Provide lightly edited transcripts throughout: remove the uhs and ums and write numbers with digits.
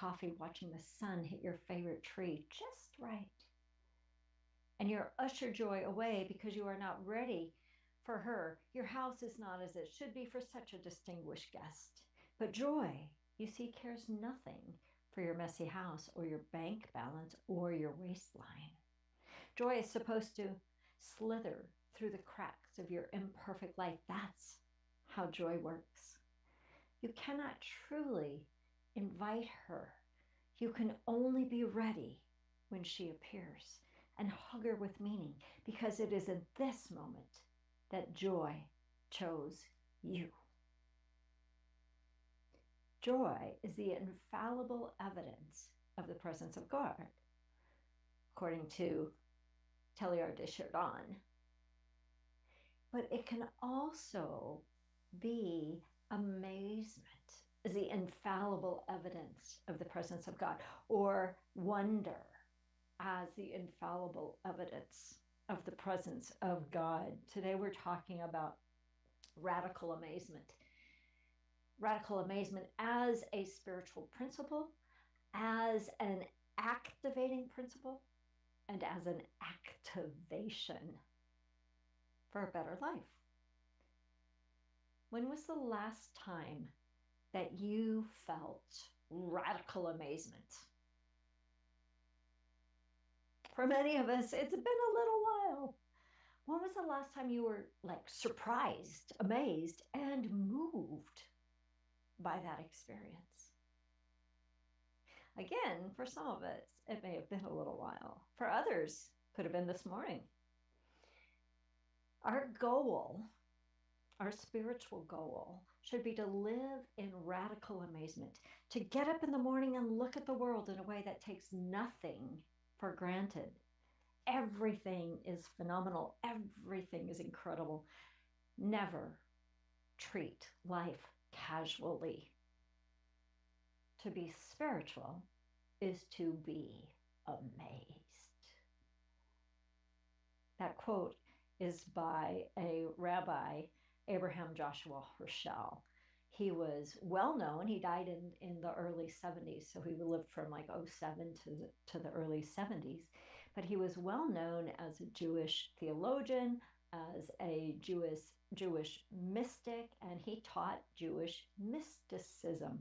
coffee watching the sun hit your favorite tree just right. And you usher joy away because you are not ready for her. Your house is not as it should be for such a distinguished guest. But joy, you see, cares nothing for your messy house or your bank balance or your waistline. Joy is supposed to slither through the cracks of your imperfect life. That's how joy works. You cannot truly invite her. You can only be ready when she appears and hug her with meaning, because it is in this moment that joy chose you. Joy is the infallible evidence of the presence of God, according to Teilhard de Chardin. But it can also be amazement, is the infallible evidence of the presence of God, or wonder as the infallible evidence of the presence of God. Today we're talking about radical amazement. Radical amazement as a spiritual principle, as an activating principle, and as an activation for a better life. When was the last time that you felt radical amazement? For many of us, it's been a little while. When was the last time you were like surprised, amazed, and moved by that experience? Again, for some of us, it may have been a little while. For others, could have been this morning. Our goal, our spiritual goal, should be to live in radical amazement, to get up in the morning and look at the world in a way that takes nothing for granted. Everything is phenomenal. Everything is incredible. Never treat life casually. To be spiritual is to be amazed. That quote is by a rabbi, Abraham Joshua Herschel. He was well known. He died in the early 70s, so he lived from like '07 to the early 70s. But he was well known as a Jewish theologian, as a Jewish mystic, and he taught Jewish mysticism.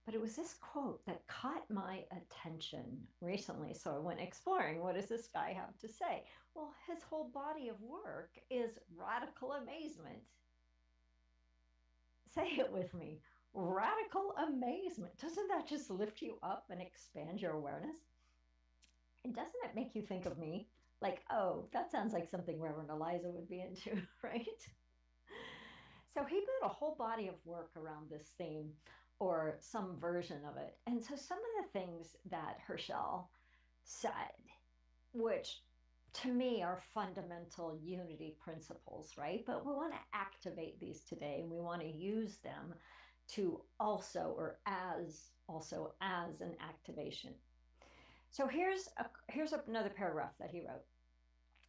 But it was this quote that caught my attention recently. So I went exploring, what does this guy have to say? Well, his whole body of work is radical amazement. Say it with me. Radical amazement. Doesn't that just lift you up and expand your awareness? And doesn't it make you think of me? Like, oh, that sounds like something Reverend Eliza would be into, right? So he built a whole body of work around this theme, or some version of it. And so some of the things that Herschel said, which to me are fundamental unity principles, right? But we want to activate these today, and we want to use them to also as an activation. So here's another paragraph that he wrote.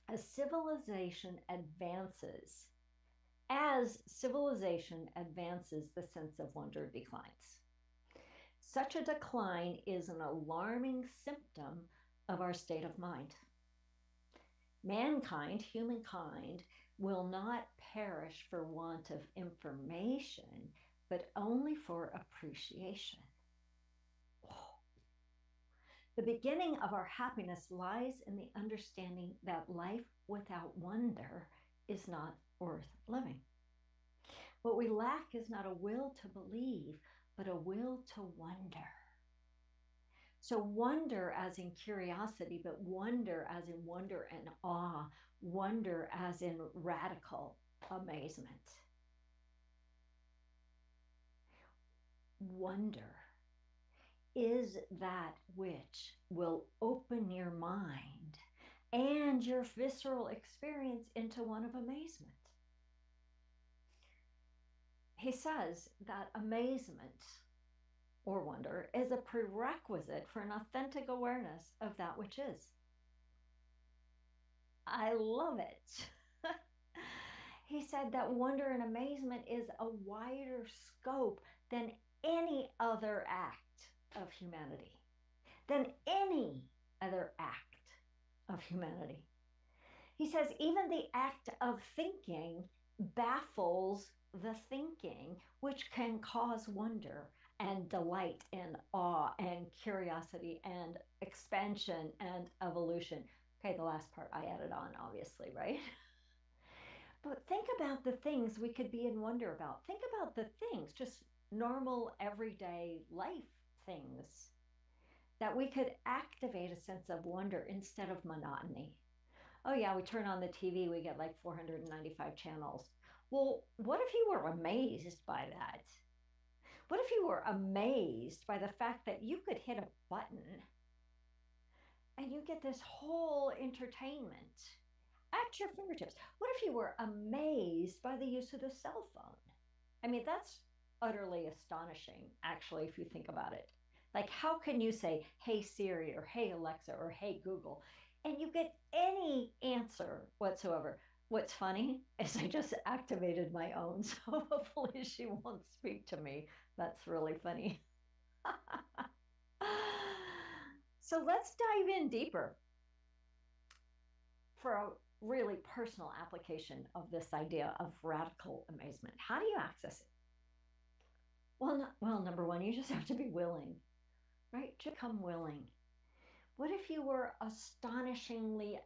As civilization advances, the sense of wonder declines. Such a decline is an alarming symptom of our state of mind. Mankind, humankind, will not perish for want of information, but only for appreciation. Oh. The beginning of our happiness lies in the understanding that life without wonder is not worth living. What we lack is not a will to believe, but a will to wonder. So wonder as in curiosity, but wonder as in wonder and awe, wonder as in radical amazement. Wonder is that which will open your mind and your visceral experience into one of amazement. He says that amazement or wonder is a prerequisite for an authentic awareness of that which is. I love it. He said that wonder and amazement is a wider scope than any other act of humanity than any other act of humanity. He says, even the act of thinking baffles the thinking, which can cause wonder and delight and awe and curiosity and expansion and evolution. Okay, the last part I added on, obviously, right? But think about the things we could be in wonder about. Think about the things, just normal, everyday life things, that we could activate a sense of wonder instead of monotony. Oh, yeah, we turn on the TV, we get like 495 channels. Well, what if you were amazed by that? What if you were amazed by the fact that you could hit a button and you get this whole entertainment at your fingertips? What if you were amazed by the use of the cell phone? I mean, that's utterly astonishing, actually, if you think about it. Like, how can you say, hey Siri, or hey Alexa, or hey Google, and you get any answer whatsoever? What's funny is I just activated my own, so hopefully she won't speak to me. That's really funny. So let's dive in deeper for a really personal application of this idea of radical amazement. How do you access it? Well, number one, you just have to be willing, right? To become willing. What if you were astonishingly,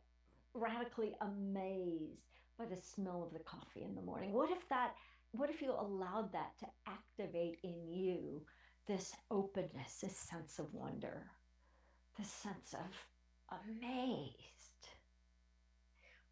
radically amazed by the smell of the coffee in the morning? What if you allowed that to activate in you this openness, this sense of wonder, this sense of amazed?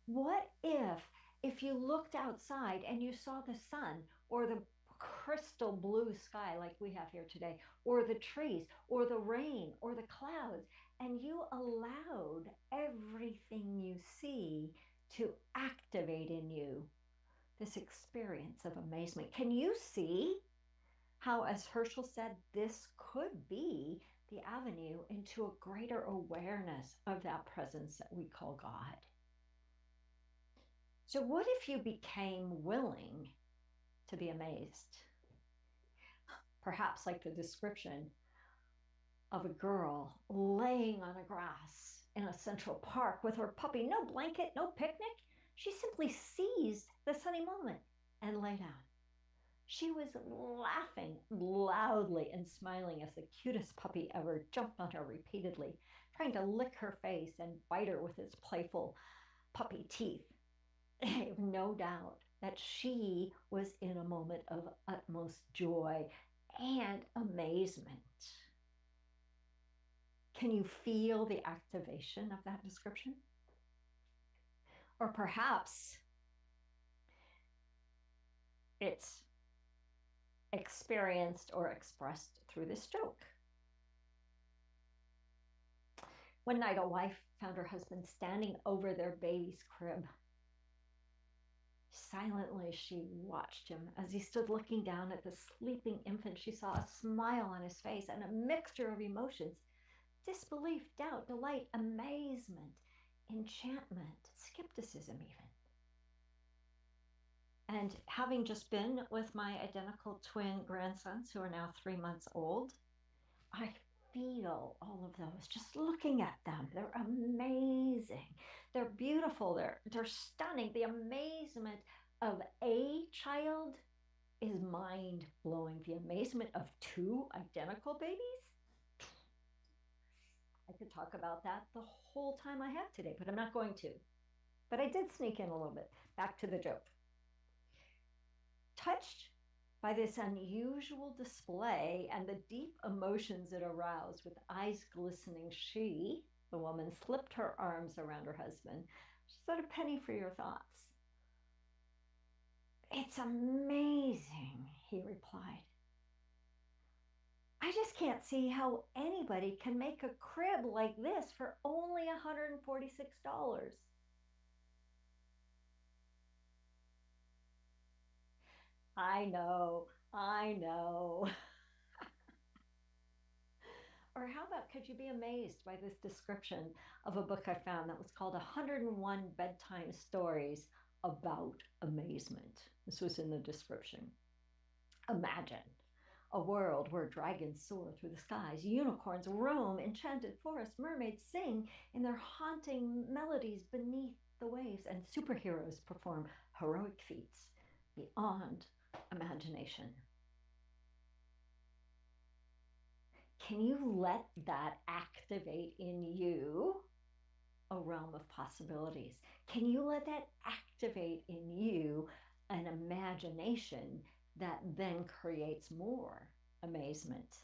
What if you looked outside and you saw the sun or the crystal blue sky like we have here today, or the trees, or the rain, or the clouds, and you allowed everything you see to activate in you this experience of amazement? Can you see how, as Herschel said, this could be the avenue into a greater awareness of that presence that we call God? So, what if you became willing to be amazed? Perhaps like the description of a girl laying on a grass in a Central Park with her puppy, no blanket, no picnic. She simply seized the sunny moment and lay down. She was laughing loudly and smiling as the cutest puppy ever jumped on her repeatedly, trying to lick her face and bite her with its playful puppy teeth. I have no doubt that she was in a moment of utmost joy and amazement. Can you feel the activation of that description? Or perhaps it's experienced or expressed through this joke. One night, a wife found her husband standing over their baby's crib. Silently, she watched him as he stood looking down at the sleeping infant. She saw a smile on his face and a mixture of emotions: disbelief, doubt, delight, amazement, enchantment, skepticism, even. And having just been with my identical twin grandsons, who are now 3 months old, I feel all of those just looking at them. They're amazing. They're beautiful. They're stunning. The amazement of a child is mind blowing. The amazement of two identical babies. I could talk about that the whole time I have today, but I'm not going to. But I did sneak in a little bit. Back to the joke. Touched by this unusual display and the deep emotions it aroused, with eyes glistening, the woman, slipped her arms around her husband. She said, "A penny for your thoughts." "It's amazing," he replied. "I just can't see how anybody can make a crib like this for only $146. I know, I know. Or how about, could you be amazed by this description of a book I found that was called 101 Bedtime Stories About Amazement? This was in the description. Imagine A world where dragons soar through the skies, unicorns roam enchanted forests, mermaids sing in their haunting melodies beneath the waves, and superheroes perform heroic feats beyond imagination. Can you let that activate in you a realm of possibilities? Can you let that activate in you an imagination that then creates more amazement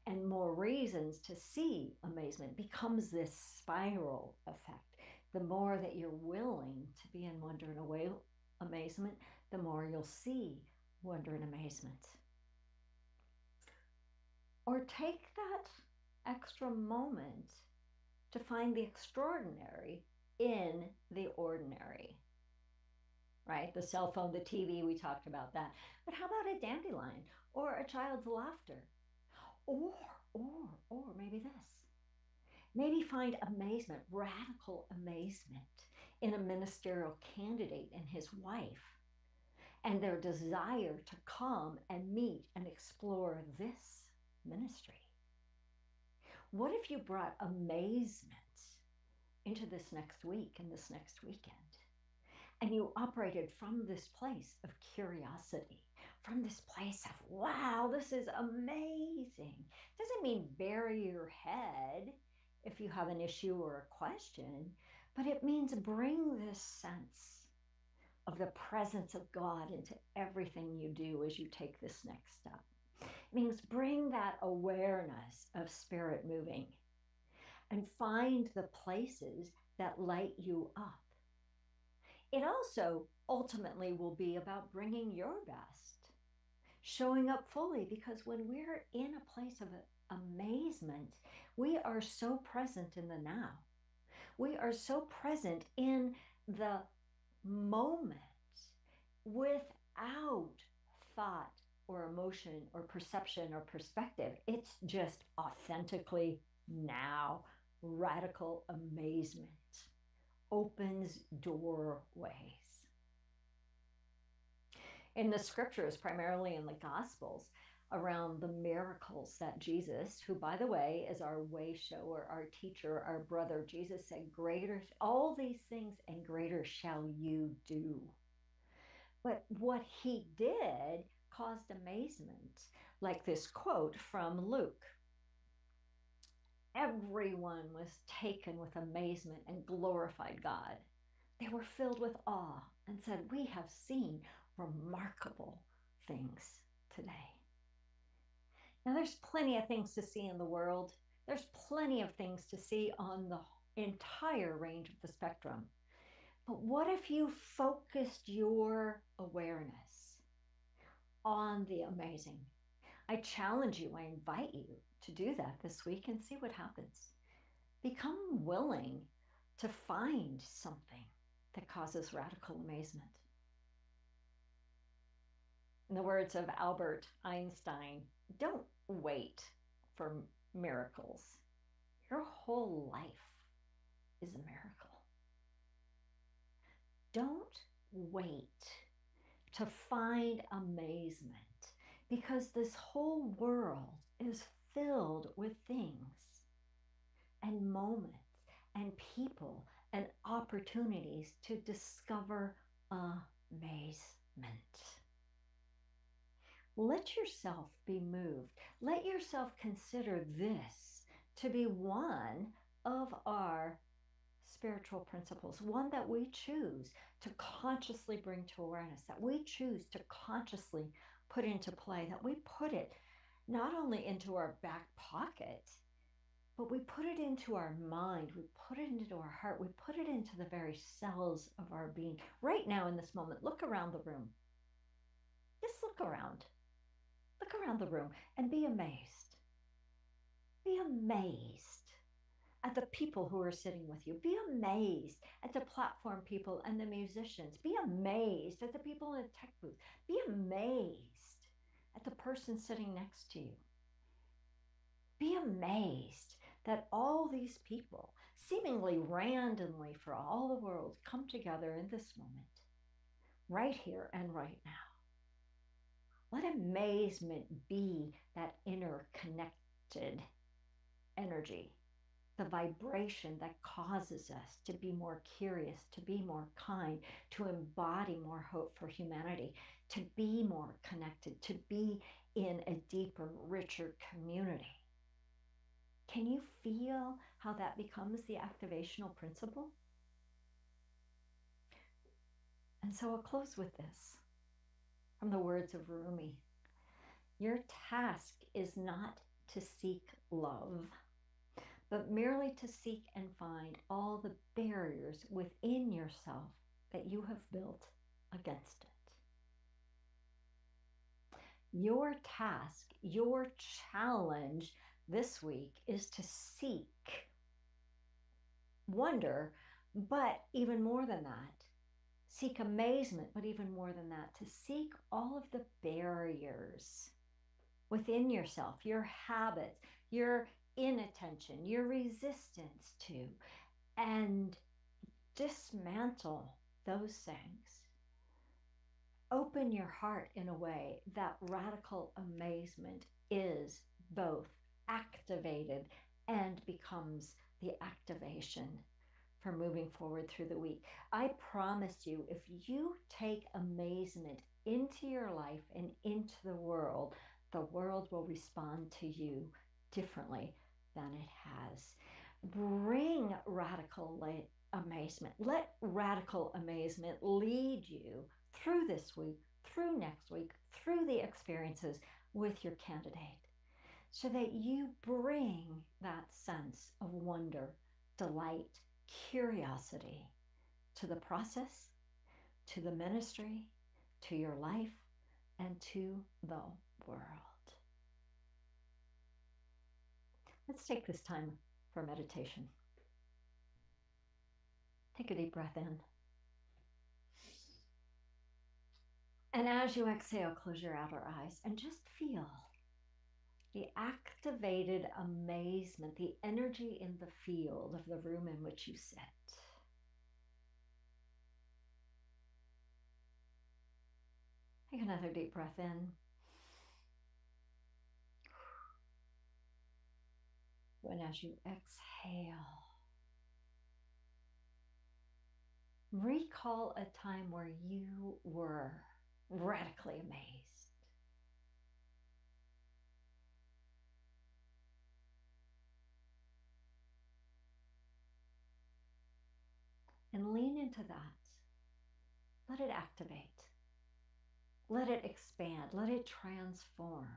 and more reasons to see amazement? Becomes this spiral effect. The more that you're willing to be in wonder and amazement, the more you'll see wonder and amazement. Or take that extra moment to find the extraordinary in the ordinary, right? The cell phone, the TV, we talked about that. But how about a dandelion or a child's laughter? Or, or maybe this. Maybe find amazement, radical amazement in a ministerial candidate and his wife and their desire to come and meet and explore this ministry. What if you brought amazement into this next week and this next weekend? And you operated from this place of curiosity, from this place of, wow, this is amazing. Doesn't mean bury your head if you have an issue or a question, but it means bring this sense of the presence of God into everything you do as you take this next step. It means bring that awareness of spirit moving and find the places that light you up. It also ultimately will be about bringing your best, showing up fully, because when we're in a place of amazement, we are so present in the now. We are so present in the moment without thought or emotion or perception or perspective. It's just authentically now. Radical amazement opens doorways. In the scriptures, primarily in the Gospels, around the miracles that Jesus, who, by the way, is our way shower, our teacher, our brother, Jesus said, greater, all these things and greater shall you do. But what he did caused amazement, like this quote from Luke. Everyone was taken with amazement and glorified God. They were filled with awe and said, we have seen remarkable things today. Now, there's plenty of things to see in the world. There's plenty of things to see on the entire range of the spectrum. But what if you focused your awareness on the amazing? I challenge you, I invite you to do that this week and see what happens. Become willing to find something that causes radical amazement. In the words of Albert Einstein, don't wait for miracles. Your whole life is a miracle. Don't wait to find amazement, because this whole world is filled with things and moments and people and opportunities to discover amazement. Let yourself be moved. Let yourself consider this to be one of our spiritual principles, one that we choose to consciously bring to awareness, that we choose to consciously put into play, that we put it not only into our back pocket, but we put it into our mind, we put it into our heart, we put it into the very cells of our being. Right now in this moment, look around the room. Just look around. Look around the room and be amazed. Be amazed at the people who are sitting with you. Be amazed at the platform people and the musicians. Be amazed at the people in the tech booth. Be amazed at the person sitting next to you. Be amazed that all these people, seemingly randomly for all the world, come together in this moment, right here and right now. Let amazement be that interconnected energy, the vibration that causes us to be more curious, to be more kind, to embody more hope for humanity, to be more connected, to be in a deeper, richer community. Can you feel how that becomes the activational principle? And so I'll close with this from the words of Rumi. Your task is not to seek love, but merely to seek and find all the barriers within yourself that you have built against it. Your task, your challenge this week is to seek wonder, but even more than that, seek amazement, but even more than that, to seek all of the barriers within yourself, your habits, your inattention, your resistance to, and dismantle those things. Open your heart in a way that radical amazement is both activated and becomes the activation for moving forward through the week. I promise you, if you take amazement into your life and into the world will respond to you differently than it has. Bring radical amazement. Let radical amazement lead you through this week, through next week, through the experiences with your candidate, so that you bring that sense of wonder, delight, curiosity to the process, to the ministry, to your life, and to the world. Let's take this time for meditation. Take a deep breath in. And as you exhale, close your outer eyes and just feel the activated amazement, the energy in the field of the room in which you sit. Take another deep breath in. And as you exhale, recall a time where you were radically amazed. And lean into that. Let it activate. Let it expand. Let it transform.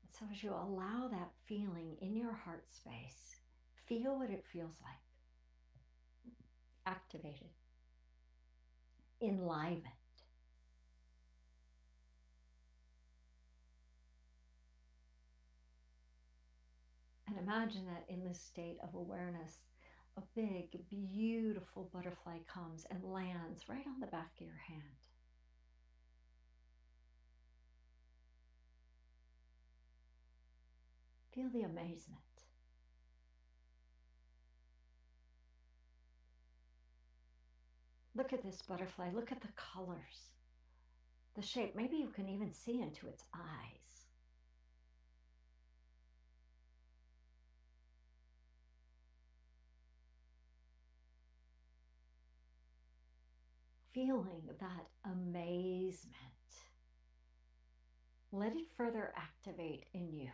And so as you allow that feeling in your heart space, feel what it feels like. Activated. Enlivened. And imagine that in this state of awareness, a big, beautiful butterfly comes and lands right on the back of your hand. Feel the amazement. Look at this butterfly. Look at the colors, the shape. Maybe you can even see into its eyes. Feeling that amazement. Let it further activate in you.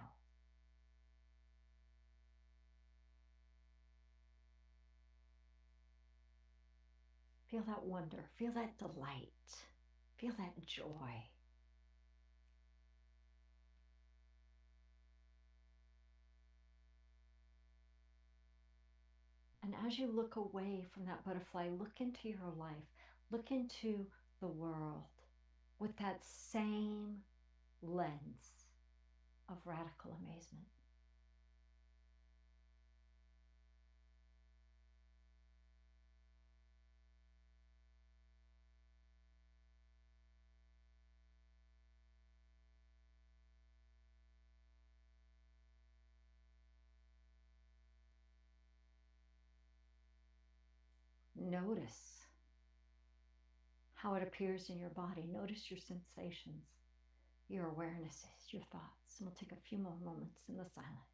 Feel that wonder. Feel that delight. Feel that joy. And as you look away from that butterfly, look into your life, look into the world with that same lens of radical amazement. Notice how it appears in your body. Notice your sensations, your awarenesses, your thoughts. And we'll take a few more moments in the silence.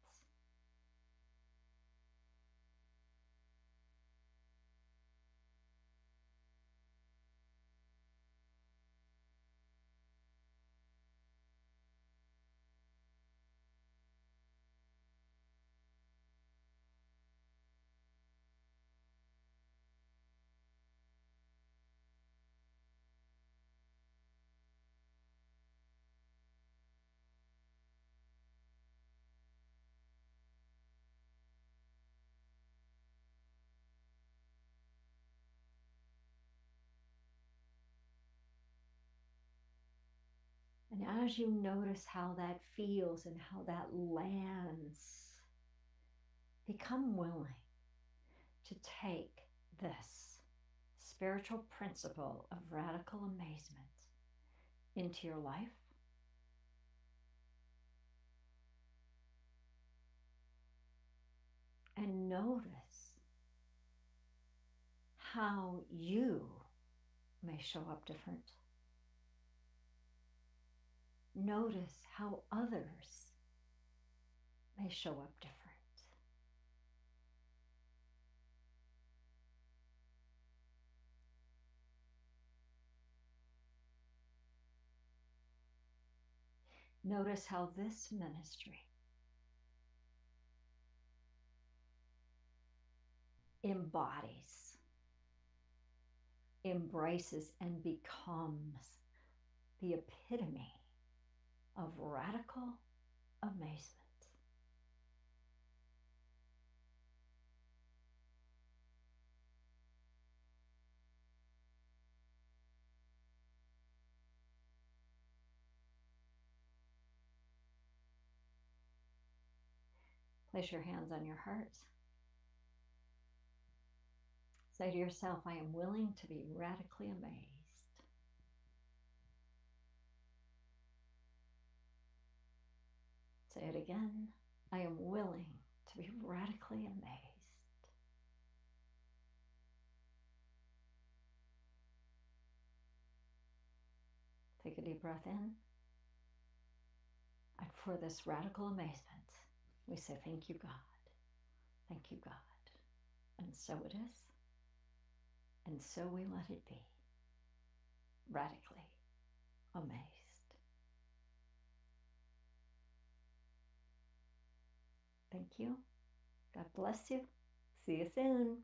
And as you notice how that feels and how that lands, become willing to take this spiritual principle of radical amazement into your life. And notice how you may show up different. Notice how others may show up different. Notice how this ministry embodies, embraces, and becomes the epitome of radical amazement. Place your hands on your heart. Say to yourself, I am willing to be radically amazed. Say it again. I am willing to be radically amazed. Take a deep breath in. And for this radical amazement, we say, thank you, God. Thank you, God. And so it is. And so we let it be. Radically amazed. Thank you. God bless you. See you soon.